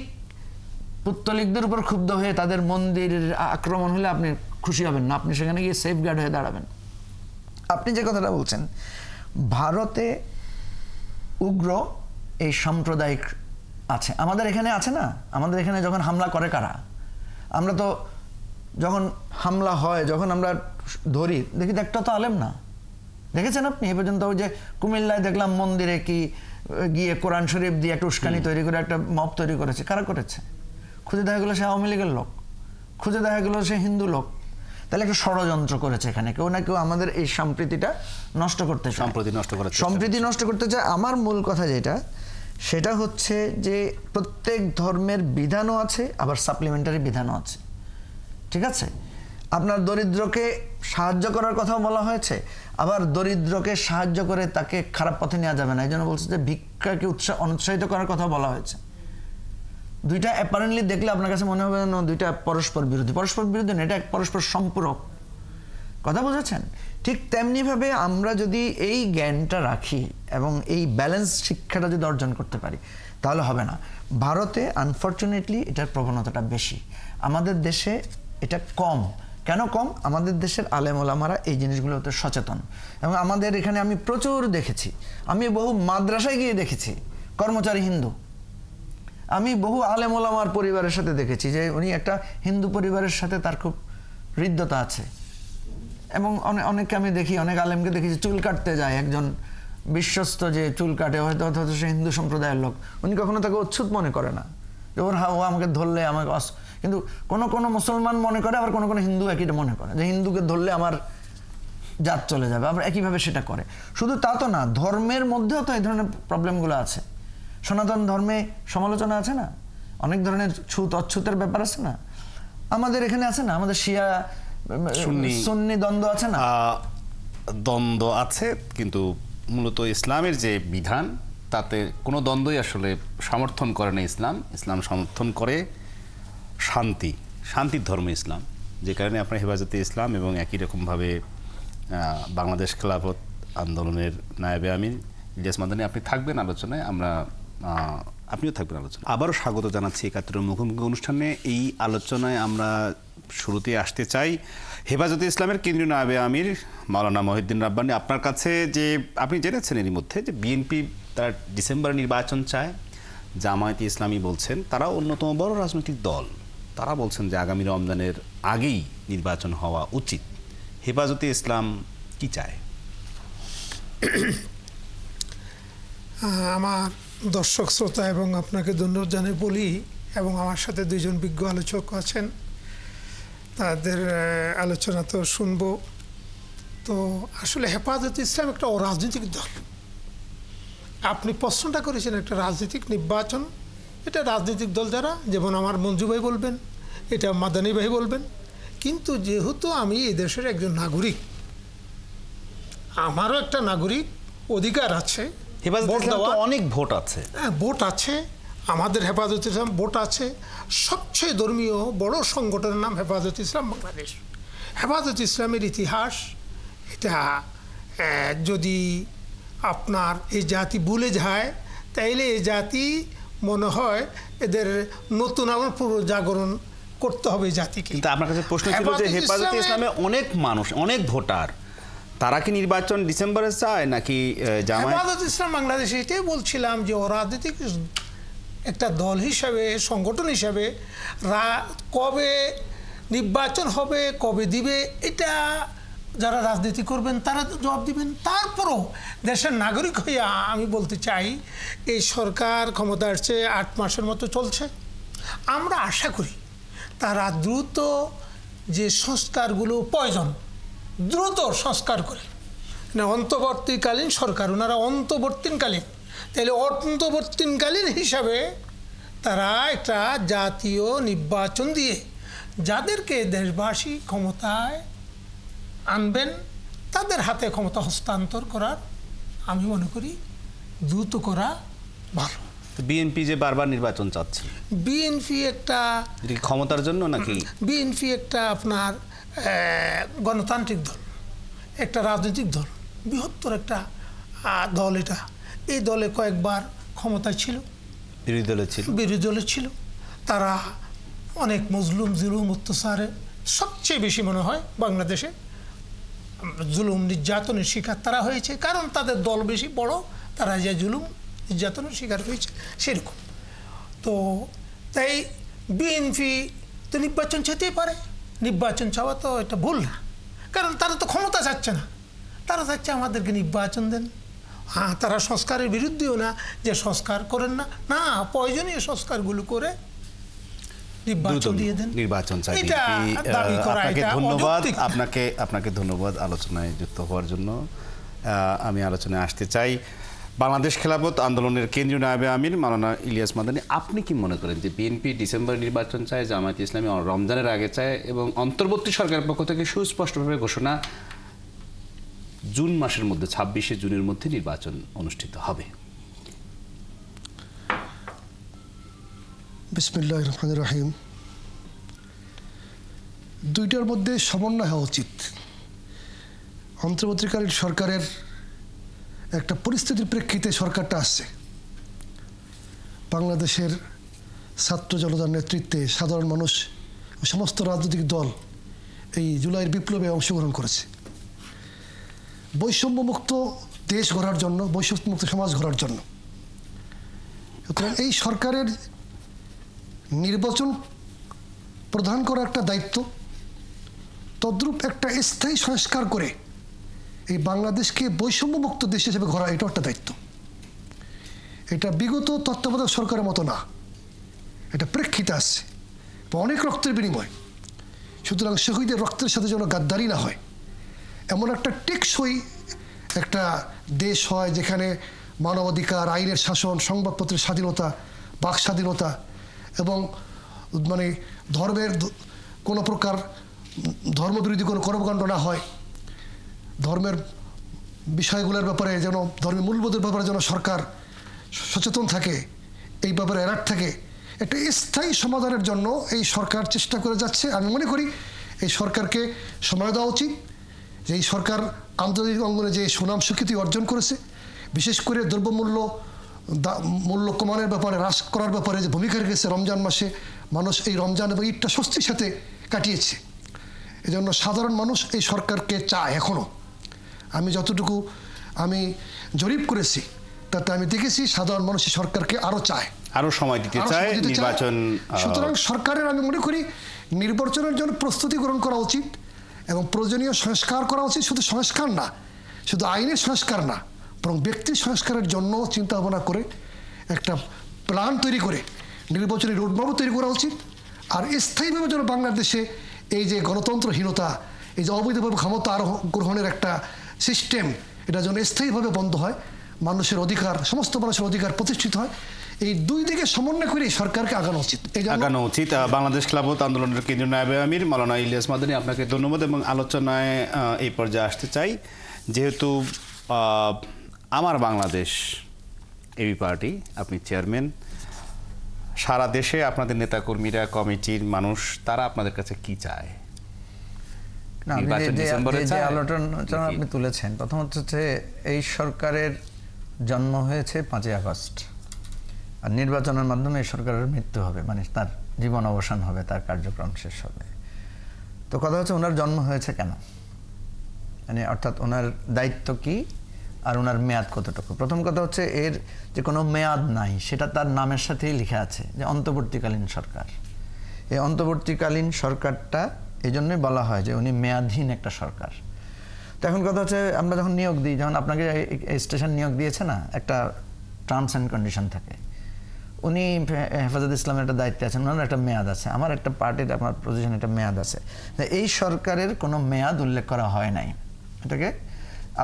পুত্তলিকদের উপর ক্ষুব্ধ হয়ে তাদের মন্দির আক্রমণ হলে আপনি খুশি হবেন না, আপনি সেখানে গিয়ে সেফগার্ড হয়ে দাঁড়াবেন। আপনি যে কথাটা বলছেন, ভারতে উগ্র এই সাম্প্রদায়িক আছে, আমাদের এখানে আছে না? আমাদের এখানে যখন হামলা করে কারা, আমরা তো যখন হামলা হয়, যখন আমরা ধরি, দেখি একটা তো আলেম না। দেখেছেন আপনি এ পর্যন্ত? ওই যে কুমিল্লায় দেখলাম মন্দিরে কি গিয়ে কোরআন শরীফ দিয়ে একটা উস্কানি তৈরি করে একটা মব তৈরি করেছে, কারা করেছে? খুঁজে দেখা গেলো সে আওয়ামী লীগের লোক, খুঁজে দেখা গেলো সে হিন্দু লোক। তাহলে একটা ষড়যন্ত্র করেছে এখানে কেউ না কেউ, আমাদের এই সম্প্রীতিটা নষ্ট করতে চায়, সম্প্রীতি নষ্ট করতে চায়। আমার মূল কথা যেটা, সেটা হচ্ছে যে প্রত্যেক ধর্মের বিধানও আছে, আবার সাপ্লিমেন্টারি বিধানও আছে, ঠিক আছে? আপনার দরিদ্রকে সাহায্য করার কথাও বলা হয়েছে, আবার দরিদ্রকে সাহায্য করে তাকে খারাপ পথে নেওয়া যাবে না, এই জন্য বলছে যে ভিক্ষাকে অনুৎসাহিত করার কথা বলা হয়েছে। দুইটা অ্যাপারেন্টলি দেখলে আপনার কাছে মনে হবে না দুইটা পরস্পর বিরোধী না, এটা পরস্পর সম্পূরক। কথা বুঝেছেন? ঠিক তেমনিভাবে আমরা যদি এই জ্ঞানটা রাখি এবং এই ব্যালেন্স শিক্ষাটা যদি অর্জন করতে পারি, তাহলে হবে না। ভারতে আনফর্চুনেটলি এটার প্রবণতাটা বেশি, আমাদের দেশে এটা কম। কেন কম? আমাদের দেশের আলেম ওলামারা এই জিনিসগুলোতে সচেতন, এবং আমাদের এখানে আমি প্রচুর দেখেছি, আমি বহু মাদ্রাসায় গিয়ে দেখেছি কর্মচারী হিন্দু। আমি বহু আলেম ওলামার পরিবারের সাথে দেখেছি যে উনি একটা হিন্দু পরিবারের সাথে তার খুব হৃদ্যতা আছে, এবং অনেককে আমি দেখি, অনেক আলেমকে দেখি যে চুল কাটতে যায়, একজন বিশ্বস্ত যে চুল কাটে হয়তো হয়তো সে হিন্দু সম্প্রদায়ের লোক, উনি কখনো তাকে অচ্ছুত মনে করে না যে ওর ও আমাকে ধরলে আমাকে কিন্তু কোনো মুসলমান মনে করে, আবার কোনো হিন্দু একইটা মনে করে যে হিন্দুকে ধরলে আমার জাত চলে যাবে, আবার একইভাবে সেটা করে। শুধু তা তো না, ধর্মের মধ্যেও তো এই ধরনের প্রবলেমগুলো আছে। সনাতন ধর্মে সমালোচনা আছে না, অনেক ধরনের ছুত অচ্ছুতের ব্যাপার আছে না, আমাদের এখানে আছে না, আমাদের শিয়া সুন্নি দ্বন্দ্ব আছে না। দ্বন্দ্ব আছে, কিন্তু মূলত ইসলামের যে বিধান তাতে কোনো দ্বন্দ্বই আসলে সমর্থন করে না ইসলাম। ইসলাম সমর্থন করে শান্তির ধর্ম ইসলাম, যে কারণে আপনার হেফাজতে ইসলাম এবং একই রকমভাবে বাংলাদেশ খেলাফত আন্দোলনের নায়েবে আমির ইলিয়াস মাদানী, আপনি থাকবেন আলোচনায়, আপনিও থাকবেন আলোচনায়। আবারও স্বাগত জানাচ্ছি ৭১ মুখোমুখি অনুষ্ঠানে। এই আলোচনায় আমরা শুরুতে আসতে চাই হেফাজতে ইসলামের কেন্দ্রীয় নায়েবে আমির মাওলানা মহিউদ্দিন রাব্বানী। আপনার কাছে যে আপনি জেনেছেন এরই মধ্যে যে বিএনপি তারা ডিসেম্বরে নির্বাচন চায়, জামায়াতে ইসলামী বলছেন তারা অন্যতম বড় রাজনৈতিক দল, তারা বলছেন যে আগামী রমজানের আগেই নির্বাচন হওয়া উচিত। হেফাজতে ইসলাম কি চায়? আমার দর্শক শ্রোতা এবং আপনাকে ধন্যবাদ জানাই বলি, এবং আমার সাথে দুইজন বিজ্ঞ আলোচক আছেন, তাদের আলোচনা তো শুনবো। তো আসলে হেফাজতে ইসলাম একটা অরাজনৈতিক দল। আপনি প্রশ্নটা করেছেন একটা রাজনৈতিক নির্বাচন, এটা রাজনৈতিক দল যারা, যেমন আমার মঞ্জু ভাই বলবেন, এটা মাদানী ভাই বলবেন, কিন্তু যেহেতু আমি এই দেশের একজন নাগরিক, আমারও একটা নাগরিক অধিকার আছে। অনেক ভোট আছে, হ্যাঁ ভোট আছে, আমাদের হেফাজতে ইসলাম ভোট আছে। সবচেয়ে ধর্মীয় বড় সংগঠনের নাম হেফাজতে ইসলাম বাংলাদেশ। হেফাজতে ইসলামের ইতিহাস, এটা যদি আপনার এই জাতি ভুলে যায় তাইলে এই জাতি মনে হয় এদের নতুন আবার পুনর্জাগরণ করতে হবে জাতিকে। কিন্তু আপনার কাছে প্রশ্ন ছিল যে হেফাজতে ইসলামে অনেক মানুষ, অনেক ভোটার, তারা কি নির্বাচন ডিসেম্বরে চায় নাকি জামায়াত? হেফাজতে ইসলাম বাংলাদেশে এটাই বলছিলাম যে অরাজনৈতিক একটা দল হিসাবে, সংগঠন হিসাবে কবে নির্বাচন হবে, কবে দিবে, এটা যারা রাজনীতি করবেন তারা জবাব দিবেন। তারপরও দেশের নাগরিক হইয়া আমি বলতে চাই, এই সরকার ক্ষমতা আসছে ৮ মাসের মতো চলছে, আমরা আশা করি তারা দ্রুত যে সংস্কারগুলো প্রয়োজন দ্রুত সংস্কার করে, না অন্তর্বর্তীকালীন সরকার, ওনারা অন্তর্বর্তীকালীন, তাহলে অন্তর্বর্তীকালীন হিসাবে তারা একটা জাতীয় নির্বাচন দিয়ে যাদেরকে দেশবাসী ক্ষমতায় আনবেন তাদের হাতে ক্ষমতা হস্তান্তর করার আমি মনে করি দ্রুত করা ভালো। বিএনপি যে বারবার নির্বাচন চাচ্ছে, বিএনপি একটা ক্ষমতার জন্য নাকি? বিএনপি একটা আপনার গণতান্ত্রিক দল, একটা রাজনৈতিক দল, বৃহত্তর একটা দল। এটা এই দলে কয়েকবার ক্ষমতায় ছিল, বিরোধী দলে ছিল, তারা অনেক মজলুম জুলুম অত্যাচারে সবচেয়ে বেশি মনে হয় বাংলাদেশে জুলুম নির্যাতনের শিকার তারা হয়েছে, কারণ তাদের দল বেশি বড়, তারা যে জুলুম নির্যাতনের শিকার হয়েছে সেরকম। তো তাই বিএনপি তো নির্বাচন চাইতেই পারে, নির্বাচন চাওয়া তো এটা ভুল না, কারণ তারা তো ক্ষমতা চাচ্ছে না, তারা চাচ্ছে আমাদেরকে নির্বাচন দেন। হ্যাঁ, তারা সংস্কারের বিরুদ্ধেও না যে সংস্কার করেন না, না প্রয়োজনীয় সংস্কারগুলো করে নির্বাচন দিয়ে দেন, নির্বাচন চাই। আপনাকে ধন্যবাদ, আপনাকে ধন্যবাদ আলোচনায় যুক্ত হওয়ার জন্য। আমি আলোচনায় আসতে চাই বাংলাদেশ খেলাফত আন্দোলনের কেন্দ্রীয় নায়েবে আমির মাওলানা ইলিয়াস মাদানী। আপনি কি মনে করেন যে বিএনপি ডিসেম্বর নির্বাচন চায়, জামায়াতে ইসলামী রমজানের আগে চায়, এবং অন্তর্বর্তী সরকারের পক্ষ থেকে সুস্পষ্টভাবে ঘোষণা জুন মাসের মধ্যে ২৬শে জুনের মধ্যে নির্বাচন অনুষ্ঠিত হবে? বিসমিল্লাহির রহমানির রহিম। দুইটার মধ্যে সমন্বয় হওয়া উচিত। অন্তর্বর্তীকালীন সরকারের একটা পরিস্থিতির প্রেক্ষিতে সরকারটা আসছে, বাংলাদেশের ছাত্র জনতার নেতৃত্বে সাধারণ মানুষ, সমস্ত রাজনৈতিক দল এই জুলাইয়ের বিপ্লবে অংশগ্রহণ করেছে বৈষম্যমুক্ত দেশ গড়ার জন্য, বৈষম্যমুক্ত সমাজ গড়ার জন্য। সুতরাং এই সরকারের নির্বাচন প্রদান করা একটা দায়িত্ব, তদ্রূপ একটা স্থায়ী সংস্কার করে এই বাংলাদেশকে বৈষম্যমুক্ত দেশ হিসেবে গড়া, এটাও একটা দায়িত্ব। এটা বিগত তত্ত্বাবধায়ক সরকারের মতো না, এটা প্রেক্ষিতে আসছে অনেক রক্তের বিনিময়। সুতরাং শহীদের রক্তের সাথে যেন গাদ্দারি না হয়, এমন একটা টেকসই একটা দেশ হয় যেখানে মানবাধিকার, আইনের শাসন, সংবাদপত্রের স্বাধীনতা, বাক স্বাধীনতা এবং মানে ধর্মের কোনো প্রকার ধর্মবিরোধী কোনো কর্মকাণ্ড না হয়, ধর্মের বিষয়গুলোর ব্যাপারে যেন, ধর্মের মূল্যবোধের ব্যাপারে যেন সরকার সচেতন থাকে, এই ব্যাপারে অ্যালার্ট থাকে। একটা স্থায়ী সমাধানের জন্য এই সরকার চেষ্টা করে যাচ্ছে। আমি মনে করি এই সরকারকে সময় দেওয়া উচিত, যে এই সরকার আন্তর্জাতিক অঙ্গনে যে সুনাম স্বীকৃতি অর্জন করেছে, বিশেষ করে দ্রব্যমূল্য মূল্য কমানোর ব্যাপারে, হ্রাস করার ব্যাপারে যে ভূমিকা রেখেছে। রমজান মাসে মানুষ এই রমজান এবং ঈদটা স্বস্তির সাথে কাটিয়েছে। এজন্য সাধারণ মানুষ এই সরকারকে চায় এখনও। আমি যতটুকু আমি জরিপ করেছি তাতে আমি দেখেছি সাধারণ মানুষ এই সরকারকে আরও চায়, আরো সময় দিতে চায় নির্বাচন। সুতরাং সরকারের আমি মনে করি নির্বাচনের জন্য প্রস্তুতি গ্রহণ করা উচিত এবং প্রয়োজনীয় সংস্কার করা উচিত। শুধু সংস্কার না, শুধু আইনের সংস্কার না, বরং ব্যক্তির সংস্কারের জন্য চিন্তা ভাবনা করে একটা প্ল্যান তৈরি করে নির্বাচনী রোডম্যাপও তৈরি করা উচিত। আর স্থায়ীভাবে যেন বাংলাদেশে এই যে গণতন্ত্রহীনতা, এই যে অবৈধভাবে ক্ষমতা গ্রহণের একটা সিস্টেম, এটা যেন স্থায়ীভাবে বন্ধ হয়, মানুষের অধিকার, সমস্ত মানুষের অধিকার প্রতিষ্ঠিত হয়। এই দুই দিকে সমন্বয় করে সরকারকে আগানো উচিত। বাংলাদেশ খেলাফত আন্দোলনের কেন্দ্রীয় নায়েবে আমির মাওলানা ইলিয়াস মাদানী, আপনাকে ধন্যবাদ। এবং আলোচনায় এই পর্যায়ে আসতে চাই, যেহেতু আমার বাংলাদেশ এবি পার্টি, আপনি চেয়ারম্যান, সারা দেশে আপনাদের নেতাকর্মীরা, কমিটির মানুষ, তারা আপনাদের কাছে কি চায়? আলোচনা আপনি তুলেছেন, প্রথমত হচ্ছে এই সরকারের জন্ম হয়েছে 5ই আগস্ট, আর নির্বাচনের মাধ্যমে এই সরকারের মৃত্যু হবে, মানে তার জীবন অবসান হবে, তার কার্যক্রম শেষ হবে। তো কথা হচ্ছে ওনার জন্ম হয়েছে কেন, মানে অর্থাৎ ওনার দায়িত্ব কি আর ওনার মেয়াদ কতটুকু। প্রথম কথা হচ্ছে এর যে কোনো মেয়াদ নাই, সেটা তার নামের সাথেই লেখা আছে যে অন্তর্বর্তীকালীন সরকার। এই অন্তর্বর্তীকালীন সরকারটা এই জন্যই বলা হয় যে উনি মেয়াদহীন একটা সরকার। তো এখন কথা হচ্ছে আমরা যখন নিয়োগ দিই, যেমন আপনাকে এই স্টেশন নিয়োগ দিয়েছে না, একটা টার্মস অ্যান্ড কন্ডিশন থাকে। উনি হেফাজত ইসলামের একটা দায়িত্বে আছেন, ওনার একটা মেয়াদ আছে, আমার একটা পার্টির আমার পজিশন একটা মেয়াদ আছে। এই সরকারের কোনো মেয়াদ উল্লেখ করা হয় নাই। এটাকে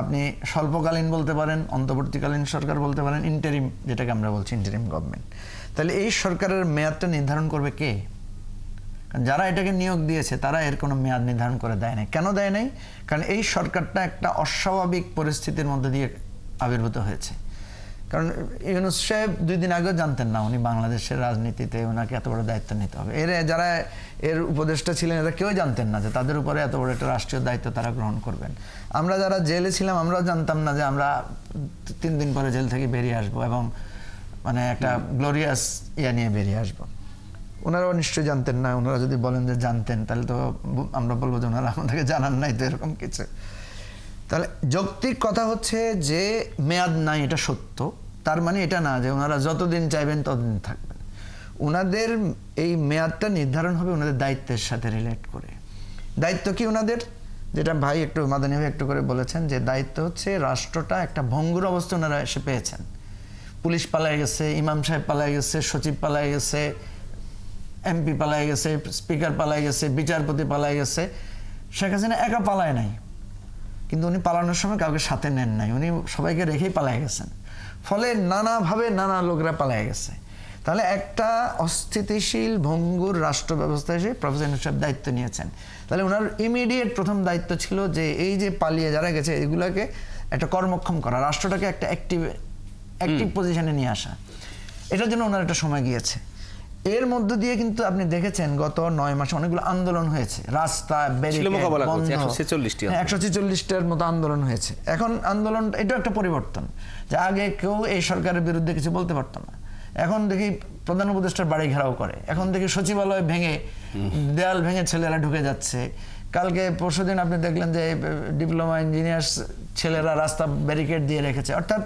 আপনি স্বল্পকালীন বলতে পারেন, অন্তর্বর্তীকালীন সরকার বলতে পারেন, ইন্টারিম যেটাকে আমরা বলছি ইন্টারিম গভর্নমেন্ট। তাহলে এই সরকারের মেয়াদটা নির্ধারণ করবে কে? কারণ যারা এটাকে নিয়োগ দিয়েছে তারা এর কোনো মেয়াদ নির্ধারণ করে দেয় নাই। কেন দেয় নাই? কারণ এই সরকারটা একটা অস্বাভাবিক পরিস্থিতির মধ্যে দিয়ে আবির্ভূত হয়েছে। কারণ ইউনূস সাহেব 2 দিন আগেও জানতেন না উনি বাংলাদেশের রাজনীতিতে ওনাকে এত বড় দায়িত্ব নিতে হবে। যারা এর উপদেষ্টা ছিলেন এরা কেউ জানতেন না যে তাদের উপরে এত বড় একটা রাষ্ট্রীয় দায়িত্ব তারা গ্রহণ করবেন। আমরা যারা জেলে ছিলাম আমরাও জানতাম না যে আমরা 3 দিন পরে জেল থেকে বেরিয়ে আসবো এবং মানে একটা গ্লোরিয়াস নিয়ে বেরিয়ে আসবো। ওনারাও নিশ্চয়ই জানতেন না। ওনারা যদি বলেন যে জানতেন তাহলে তো আমরা বলবো যে ওনারা আমাদেরকে জানান নাই তো, এরকম কিছু। তাহলে যৌক্তিক কথা হচ্ছে যে মেয়াদ নাই, এটা সত্য। তার মানে এটা না যে ওনারা যতদিন চাইবেন ততদিন থাকবেন। ওনাদের এই মেয়াদটা নির্ধারণ হবে ওনাদের দায়িত্বের সাথে রিলেট করে। দায়িত্ব কি ওনাদের? যেটা ভাই একটু মাদানী ভাই একটু করে বলেছেন যে দায়িত্ব হচ্ছে রাষ্ট্রটা একটা ভঙ্গুর অবস্থা ওনারা এসে পেয়েছেন। পুলিশ পালায় গেছে, ইমাম সাহেব পালায় গেছে, সচিব পালায় গেছে, এমপি পালায় গেছে, স্পিকার পালায় গেছে, বিচারপতি পালায় গেছে। শেখ হাসিনা একা পালায় নাই, কিন্তু উনি পালানোর সময় কাউকে সাথে নেন নাই, উনি সবাইকে রেখেই পালায় গেছেন। ফলে নানাভাবে নানা লোকরা পালায় গেছে। তাহলে একটা অস্থিতিশীল ভঙ্গুর রাষ্ট্র ব্যবস্থা এসে প্রফেসর ইউনূস সাহেব দায়িত্ব নিয়েছেন। তাহলে ওনার ইমিডিয়েট প্রথম দায়িত্ব ছিল যে এই যে পালিয়ে যারা গেছে এগুলোকে একটা কর্মক্ষম করা, রাষ্ট্রটাকে একটা অ্যাক্টিভ পজিশনে নিয়ে আসা। এটার জন্য ওনার একটা সময় গিয়েছে। এর মধ্য দিয়ে কিন্তু আপনি দেখেছেন গত 9 মাসে অনেকগুলো আন্দোলন হয়েছে, রাস্তা, 146টার মতো আন্দোলন হয়েছে। এখন আন্দোলন এটা একটা পরিবর্তন, যে আগে কেউ এই সরকারের বিরুদ্ধে কিছু বলতে পারতো না, এখন দেখি প্রধান উপদেষ্টার বাড়ি ঘেরাও করে, এখন দেখি সচিবালয় ভেঙে দেয়াল ভেঙে ছেলেরা ঢুকে যাচ্ছে। কালকে পরশুদিন আপনি দেখলেন যে ডিপ্লোমা ইঞ্জিনিয়ার্স ছেলেরা রাস্তা ব্যারিকেড দিয়ে রেখেছে। অর্থাৎ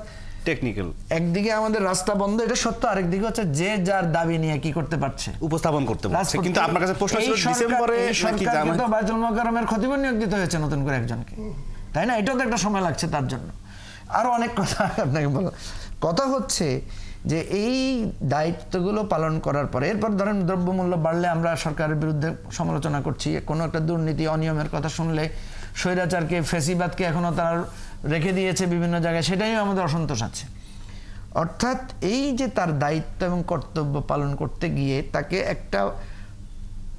টেকনিক্যাল। একদিকে আমাদের রাস্তা বন্ধ, এটা সত্য, আরেকদিকে হচ্ছে যে যার দাবি নিয়ে কি করতে পারছে, উপস্থাপন করতে পারছে। কিন্তু আপনার কাছে প্রশ্ন ছিল ডিসেম্বরে নাকি কিন্তু বাইতুল মোকাররমের খতিব নিয়োগ দিতে হয়েছে নতুন করে একজনকে, তাই না? এটাও তো একটা সময় লাগছে তার জন্য। আরো অনেক কথা আপনাকে বলো। কথা হচ্ছে যে এই দায়িত্বগুলো পালন করার পরে এরপর ধরেন দ্রব্যমূল্য বাড়লে আমরা সরকারের বিরুদ্ধে সমালোচনা করছি, কোনো একটা দুর্নীতি অনিয়মের কথা শুনলে স্বৈরাচারকে ফেসিবাদকে এখনো তারা রেখে দিয়েছে বিভিন্ন জায়গায়, সেটাই আমাদের অসন্তোষ আছে। অর্থাৎ এই যে তার দায়িত্ব এবং কর্তব্য পালন করতে গিয়ে তাকে একটা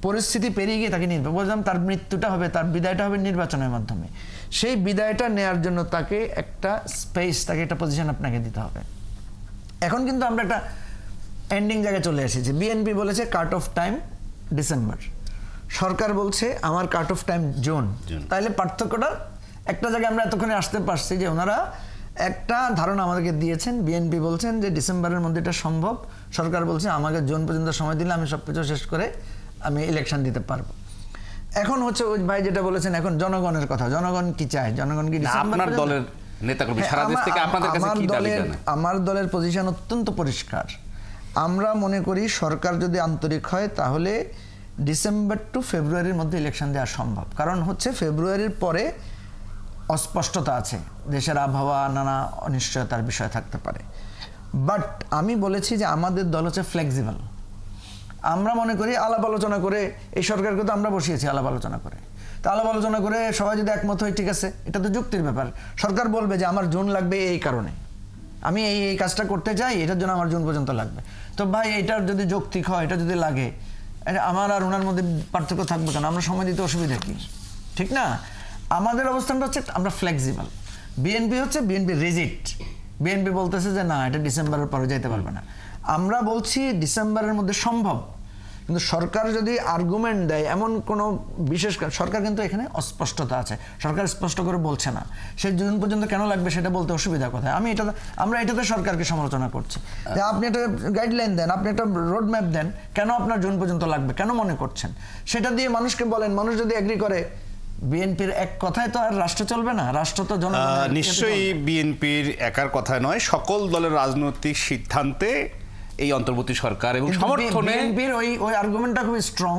পরিস্থিতি পেরিয়ে গিয়ে তাকে নির্বাচন, বললাম তার মৃত্যুটা হবে, তার বিদায়টা হবে নির্বাচনের মাধ্যমে। সেই বিদায়টা নেয়ার জন্য তাকে একটা স্পেস, তাকে একটা পজিশন আপনাকে দিতে হবে। এখন কিন্তু আমরা একটা এন্ডিং জায়গায় চলে এসেছি। বিএনপি বলেছে কাট অফ টাইম ডিসেম্বর, সরকার বলছে আমার কাট অফ টাইম জুন। তাহলে পার্থক্যটা একটা জায়গায় আমরা এতক্ষণে আসতে পারছি যে ওনারা একটা ধারণা আমাদেরকে দিয়েছেন। বিএনপি বলছেন যে ডিসেম্বরের মধ্যে এটা সম্ভব, সরকার বলছে আমাকে জুন পর্যন্ত সময় দিলে আমি সব কিছু শেষ করে আমি ইলেকশন দিতে পারবো। এখন হচ্ছে ওই ভাই যেটা বলেছেন, এখন জনগণের কথা, জনগণ কি চায়, জনগণ কি আপনার দলের নেতাকর্মী সারা দেশ থেকে আপনাদের কাছে কি দাবি জানায়? আমার দলের পজিশন অত্যন্ত পরিষ্কার। আমরা মনে করি সরকার যদি আন্তরিক হয় তাহলে ডিসেম্বর টু ফেব্রুয়ারির মধ্যে ইলেকশন দেওয়া সম্ভব। কারণ হচ্ছে ফেব্রুয়ারির পরে অস্পষ্টতা আছে, দেশের আবহাওয়া নানা অনিশ্চয়তার বিষয় থাকতে পারে। বাট আমি বলেছি যে আমাদের দল হচ্ছে ফ্লেক্সিবল। আমরা মনে করি আলাপ আলোচনা করে, এই সরকারকে তো আমরা বসিয়েছি আলাপ আলোচনা করে, তা আলাপ আলোচনা করে সবাই যদি একমত হয় ঠিক আছে, এটা তো যুক্তির ব্যাপার। সরকার বলবে যে আমার জুন লাগবে এই কারণে, আমি এই কাজটা করতে চাই, এটার জন্য আমার জুন পর্যন্ত লাগবে। তো ভাই এটার যদি যৌক্তিক হয়, এটা যদি লাগে, আমার আর ওনার মধ্যে পার্থক্য থাকবে কেন? আমরা সময় দিতে অসুবিধা কি? ঠিক না? আমাদের অবস্থানটা হচ্ছে আমরা ফ্লেক্সিবল। বিএনপি হচ্ছে বিএনপি রিজিড। বিএনপি বলতেছে যে না, এটা ডিসেম্বরের পরে যেতে পারবে না। আমরা বলছি ডিসেম্বরের মধ্যে সম্ভব, কিন্তু সরকার যদি আর্গুমেন্ট দেয় এমন কোনো বিশেষ, সরকার কিন্তু এখানে অস্পষ্টতা আছে, সরকার স্পষ্ট করে বলছে না সে জুন পর্যন্ত কেন লাগবে সেটা বলতে অসুবিধা কোথায়? আমরা এটাতে সরকারকে সমালোচনা করছি যে আপনি একটা গাইডলাইন দেন, আপনি একটা রোড ম্যাপ দেন, কেন আপনার জুন পর্যন্ত লাগবে, কেন মনে করছেন? সেটা দিয়ে মানুষকে বলেন, মানুষ যদি এগ্রি করে, বিএনপির এক কথায় তো আর রাষ্ট্র চলবে না, রাষ্ট্র তো জনগণের। নিশ্চয়ই বিএনপির একার কথায় নয়, সকল দলের রাজনৈতিক সিদ্ধান্তে এই অন্তর্বর্তী সরকার এবং সমর্থনে বিএনপির ওই আর্গুমেন্টটা খুব স্ট্রং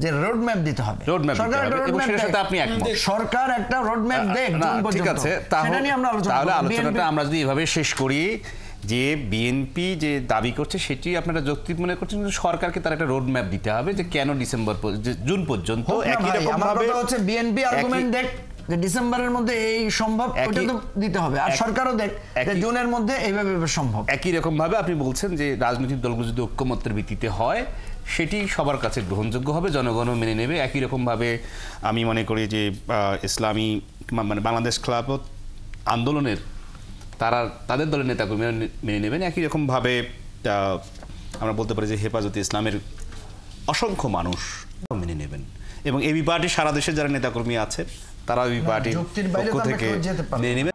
যে রোড ম্যাপ দিতে হবে, সরকার একটা রোড ম্যাপ দেখ। ঠিক আছে, তাহলে আলোচনাটা আমরা যদি এভাবে শেষ করি যে বিএনপি যে দাবি করছে সেটি আপনারা যৌক্তিক মনে করছেন, কিন্তু সরকারকে তার একটা রোড ম্যাপ দিতে হবে যে কেন ডিসেম্বর জুন পর্যন্ত। একই রকম ভাবে হচ্ছে বিএনপি আর্গুমেন্ট দেখ যে ডিসেম্বরের মধ্যে এই সম্ভব, ওটা তো দিতে হবে, আর সরকারও দেখ যে জুনের মধ্যে এইভাবে সম্ভব। একই রকম ভাবে আপনি বলছেন যে রাজনৈতিক দলগুলো যদি ঐক্যমত্যের ভিত্তিতে হয় সেটি সবার কাছে গ্রহণযোগ্য হবে, জনগণও মেনে নেবে। একই রকম ভাবে আমি মনে করি যে ইসলামী মানে বাংলাদেশ খেলাফত আন্দোলনের তাদের দলের নেতাকর্মীরা মেনে নেবেন। একই রকম ভাবে আমরা বলতে পারি যে হেফাজতে ইসলামের অসংখ্য মানুষ মেনে নেবেন, এবং এবি পার্টি সারা দেশে যারা নেতাকর্মী আছে তারা এবি পার্টির পক্ষ থেকে মেনে নেবেন।